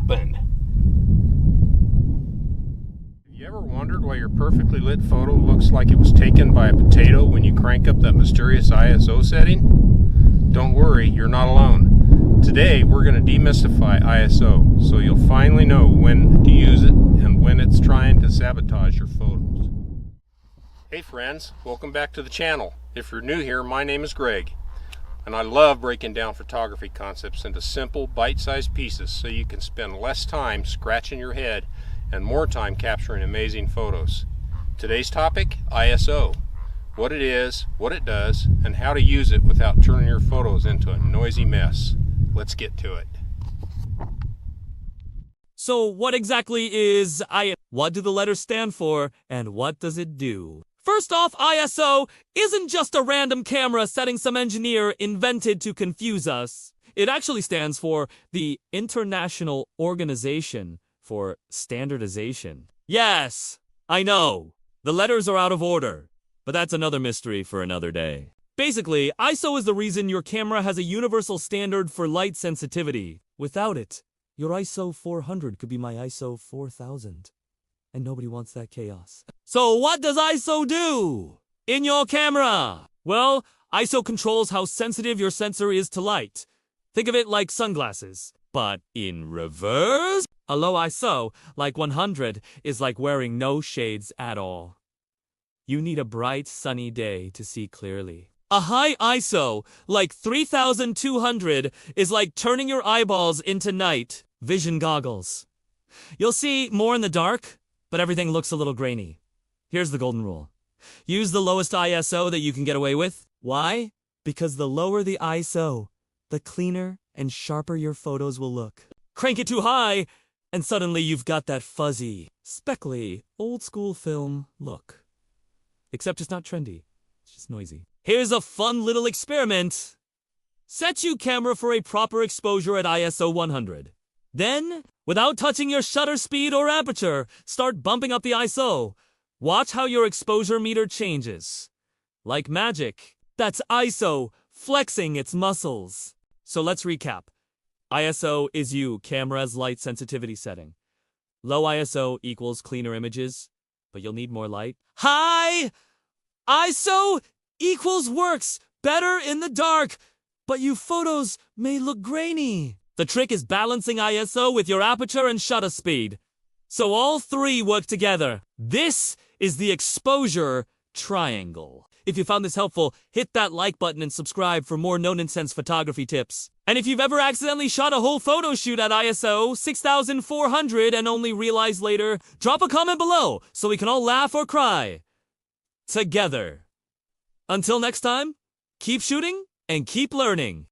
happened? Have you ever wondered why your perfectly lit photo looks like it was taken by a potato when you crank up that mysterious ISO setting? Don't worry, you're not alone. Today we're going to demystify ISO so you'll finally know when to use it and when it's trying to sabotage your photos. Hey friends, welcome back to the channel. If you're new here, my name is Greg, and I love breaking down photography concepts into simple, bite-sized pieces so you can spend less time scratching your head and more time capturing amazing photos. Today's topic, ISO. What it is, what it does, and how to use it without turning your photos into a noisy mess. Let's get to it. So what exactly is ISO? What do the letters stand for, and what does it do? First off, ISO isn't just a random camera setting some engineer invented to confuse us. It actually stands for the International Organization for Standardization. Yes, I know. The letters are out of order, but that's another mystery for another day. Basically, ISO is the reason your camera has a universal standard for light sensitivity. Without it, your ISO 400 could be my ISO 4000. And nobody wants that chaos. So what does ISO do in your camera? Well, ISO controls how sensitive your sensor is to light. Think of it like sunglasses, but in reverse. A low ISO, like 100, is like wearing no shades at all. You need a bright, sunny day to see clearly. A high ISO, like 3200, is like turning your eyeballs into night vision goggles. You'll see more in the dark, but everything looks a little grainy. Here's the golden rule. Use the lowest ISO that you can get away with. Why? Because the lower the ISO, the cleaner and sharper your photos will look. Crank it too high, and suddenly you've got that fuzzy, speckly, old-school film look. Except it's not trendy. It's just noisy. Here's a fun little experiment. Set your camera for a proper exposure at ISO 100. Then, without touching your shutter speed or aperture, start bumping up the ISO. Watch how your exposure meter changes. Like magic, that's ISO flexing its muscles. So let's recap. ISO is your camera's light sensitivity setting. Low ISO equals cleaner images, but you'll need more light. High ISO equals works better in the dark, but your photos may look grainy. The trick is balancing ISO with your aperture and shutter speed. So all three work together. This is the exposure triangle. If you found this helpful, hit that like button and subscribe for more no-nonsense photography tips. And if you've ever accidentally shot a whole photo shoot at ISO 6400 and only realized later, drop a comment below so we can all laugh or cry together. Until next time, keep shooting and keep learning.